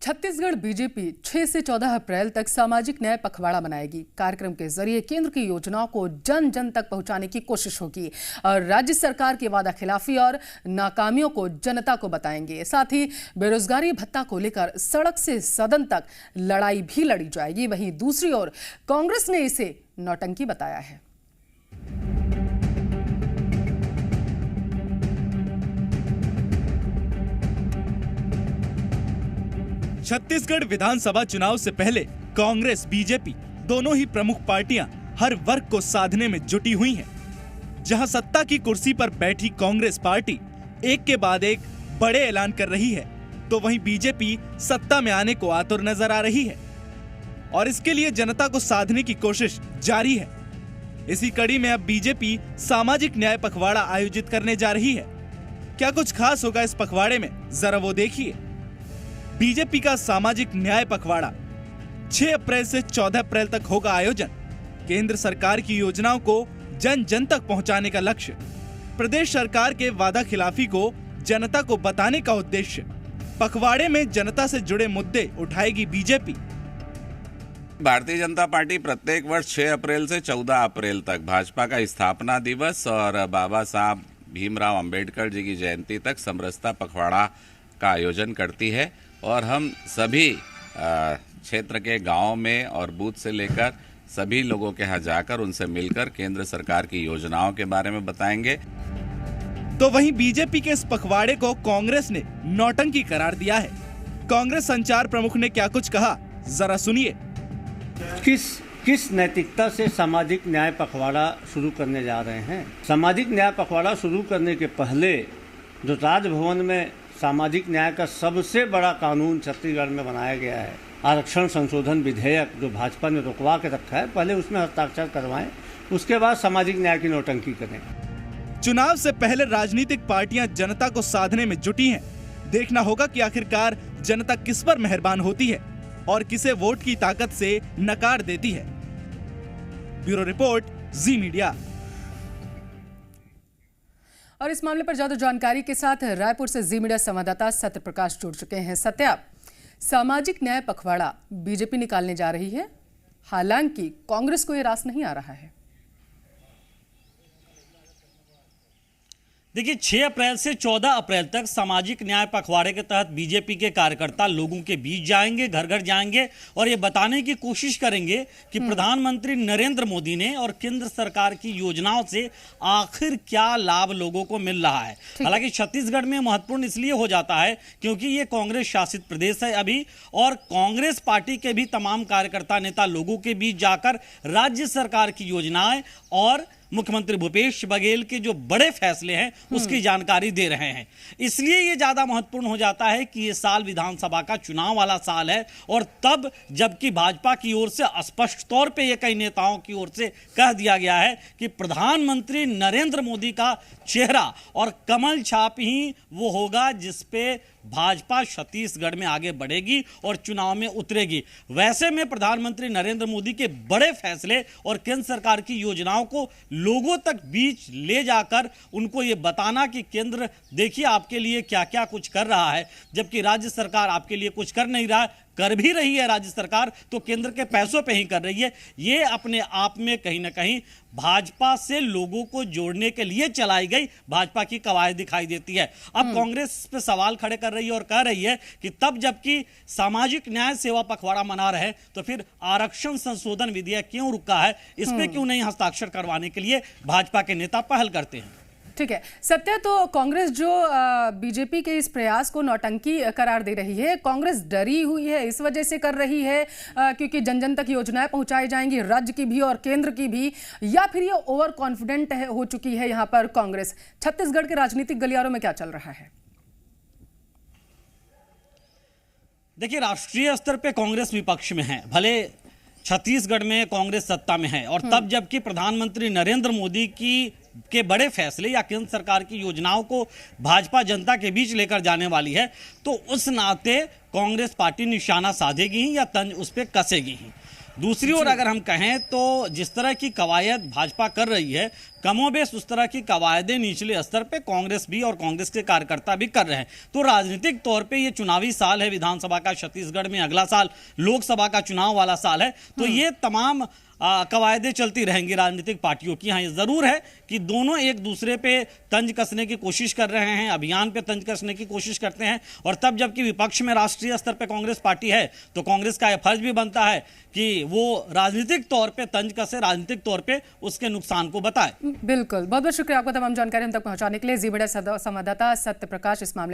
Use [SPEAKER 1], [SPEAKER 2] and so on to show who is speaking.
[SPEAKER 1] Chhattisgarh BJP 6 से 14 अप्रैल तक सामाजिक न्याय पखवाड़ा मनाएगी। कार्यक्रम के जरिए केंद्र की योजनाओं को जन जन तक पहुंचाने की कोशिश होगी और राज्य सरकार की वादा खिलाफी और नाकामियों को जनता को बताएंगे। साथ ही बेरोजगारी भत्ता को लेकर सड़क से सदन तक लड़ाई भी लड़ी जाएगी। वहीं दूसरी ओर कांग्रेस ने इसे नौटंकी बताया है।
[SPEAKER 2] छत्तीसगढ़ विधानसभा चुनाव से पहले कांग्रेस बीजेपी दोनों ही प्रमुख पार्टियां हर वर्ग को साधने में जुटी हुई हैं। जहां सत्ता की कुर्सी पर बैठी कांग्रेस पार्टी एक के बाद एक बड़े ऐलान कर रही है, तो वहीं बीजेपी सत्ता में आने को आतुर नजर आ रही है और इसके लिए जनता को साधने की कोशिश जारी है। इसी कड़ी में अब बीजेपी सामाजिक न्याय पखवाड़ा आयोजित करने जा रही है। क्या कुछ खास होगा इस पखवाड़े में, जरा वो देखिए। बीजेपी का सामाजिक न्याय पखवाड़ा 6 अप्रैल से 14 अप्रैल तक होगा आयोजन। केंद्र सरकार की योजनाओं को जन जन तक पहुंचाने का लक्ष्य, प्रदेश सरकार के वादा खिलाफी को जनता को बताने का उद्देश्य। पखवाड़े में जनता से जुड़े मुद्दे उठाएगी बीजेपी।
[SPEAKER 3] भारतीय जनता पार्टी प्रत्येक वर्ष 6 अप्रैल से 14 अप्रैल तक भाजपा का स्थापना दिवस और बाबा साहब भीमराव अंबेडकर जी की जयंती तक समरसता पखवाड़ा का आयोजन करती है और हम सभी क्षेत्र के गांव में और बूथ से लेकर सभी लोगों के यहाँ जाकर उनसे मिलकर केंद्र सरकार की योजनाओं के बारे में बताएंगे।
[SPEAKER 2] तो वहीं बीजेपी के इस पखवाड़े को कांग्रेस ने नौटंकी करार दिया है। कांग्रेस संचार प्रमुख ने क्या कुछ कहा, जरा सुनिए।
[SPEAKER 4] किस नैतिकता से सामाजिक न्याय पखवाड़ा शुरू करने जा रहे हैं? सामाजिक न्याय पखवाड़ा शुरू करने के पहले जो राजभवन में सामाजिक न्याय का सबसे बड़ा कानून छत्तीसगढ़ में बनाया गया है, आरक्षण संशोधन विधेयक, जो भाजपा ने रुकवा के रखा है, पहले उसमें हस्ताक्षर करवाएं, उसके बाद सामाजिक न्याय की नौटंकी करें।
[SPEAKER 2] चुनाव से पहले राजनीतिक पार्टियां जनता को साधने में जुटी हैं। देखना होगा कि आखिरकार जनता किस पर मेहरबान होती है और किसे वोट की ताकत से नकार देती है। ब्यूरो रिपोर्ट, जी मीडिया।
[SPEAKER 1] और इस मामले पर ज्यादा जानकारी के साथ रायपुर से जी मीडिया संवाददाता सत्य प्रकाश जुड़ चुके हैं। सत्या, सामाजिक न्याय पखवाड़ा बीजेपी निकालने जा रही है, हालांकि कांग्रेस को यह रास नहीं आ रहा है।
[SPEAKER 5] देखिए, 6 अप्रैल से 14 अप्रैल तक सामाजिक न्याय पखवाड़े के तहत बीजेपी के कार्यकर्ता लोगों के बीच जाएंगे, घर घर जाएंगे और ये बताने की कोशिश करेंगे कि प्रधानमंत्री नरेंद्र मोदी ने और केंद्र सरकार की योजनाओं से आखिर क्या लाभ लोगों को मिल रहा है। हालांकि छत्तीसगढ़ में महत्वपूर्ण इसलिए हो जाता है क्योंकि ये कांग्रेस शासित प्रदेश है अभी, और कांग्रेस पार्टी के भी तमाम कार्यकर्ता नेता लोगों के बीच जाकर राज्य सरकार की योजनाएं और मुख्यमंत्री भूपेश बघेल के जो बड़े फैसले हैं उसकी जानकारी दे रहे हैं। इसलिए ये ज्यादा महत्वपूर्ण हो जाता है कि ये साल विधानसभा का चुनाव वाला साल है, और तब जबकि भाजपा की ओर से स्पष्ट तौर पे ये कई नेताओं की ओर से कह दिया गया है कि प्रधानमंत्री नरेंद्र मोदी का चेहरा और कमल छाप ही वो होगा जिसपे भाजपा छत्तीसगढ़ में आगे बढ़ेगी और चुनाव में उतरेगी। वैसे में प्रधानमंत्री नरेंद्र मोदी के बड़े फैसले और केंद्र सरकार की योजनाओं को लोगों तक बीच ले जाकर उनको ये बताना कि केंद्र देखिए आपके लिए क्या क्या कुछ कर रहा है, जबकि राज्य सरकार आपके लिए कुछ कर नहीं रहा, कर भी रही है राज्य सरकार तो केंद्र के पैसों पे ही कर रही है। ये अपने आप में कहीं ना कहीं भाजपा से लोगों को जोड़ने के लिए चलाई गई भाजपा की कवायद दिखाई देती है। अब कांग्रेस पे सवाल खड़े कर रही है और कह रही है कि तब जबकि सामाजिक न्याय सेवा पखवाड़ा मना रहे तो फिर आरक्षण संशोधन विधेयक क्यों रुका है, इस पे क्यों नहीं हस्ताक्षर करवाने के लिए भाजपा के नेता पहल करते हैं।
[SPEAKER 1] ठीक है सत्य, तो कांग्रेस जो बीजेपी के इस प्रयास को नौटंकी करार दे रही है, कांग्रेस डरी हुई है इस वजह से कर रही है क्योंकि जन जन तक योजनाएं पहुंचाई जाएंगी, राज्य की भी और केंद्र की भी, या फिर ये ओवर कॉन्फिडेंट हो चुकी है यहाँ पर कांग्रेस? छत्तीसगढ़ के राजनीतिक गलियारों में क्या चल रहा है?
[SPEAKER 5] देखिए, राष्ट्रीय स्तर पे कांग्रेस विपक्ष में है, भले छत्तीसगढ़ में कांग्रेस सत्ता में है, और तब जबकि प्रधानमंत्री नरेंद्र मोदी के बड़े फैसले या केंद्र सरकार की योजनाओं को भाजपा जनता के बीच लेकर जाने वाली है, तो उस नाते कांग्रेस पार्टी निशाना साधेगी ही या तंज उस पर कसेगी ही। दूसरी ओर अगर हम कहें तो जिस तरह की कवायद भाजपा कर रही है, कमोबेश उस तरह की कवायदें निचले स्तर पे कांग्रेस भी और कांग्रेस के कार्यकर्ता भी कर रहे हैं। तो राजनीतिक तौर पे ये चुनावी साल है विधानसभा का, छत्तीसगढ़ में अगला साल लोकसभा का चुनाव वाला साल है, तो ये तमाम कवायदें चलती रहेंगी राजनीतिक पार्टियों की। हाँ, ये जरूर है कि दोनों एक दूसरे पे तंज कसने की कोशिश कर रहे हैं, अभियान पे तंज कसने की कोशिश करते हैं, और तब जबकि विपक्ष में राष्ट्रीय स्तर पे कांग्रेस पार्टी है तो कांग्रेस का यह फर्ज भी बनता है कि वो राजनीतिक तौर पे तंज कसे, राजनीतिक तौर पे उसके नुकसान को बताए।
[SPEAKER 1] बिल्कुल, बहुत बहुत शुक्रिया आपका तमाम जानकारी हम तक पहुंचाने के लिए। जी मीडिया संवाददाता सत्य प्रकाश इस मामले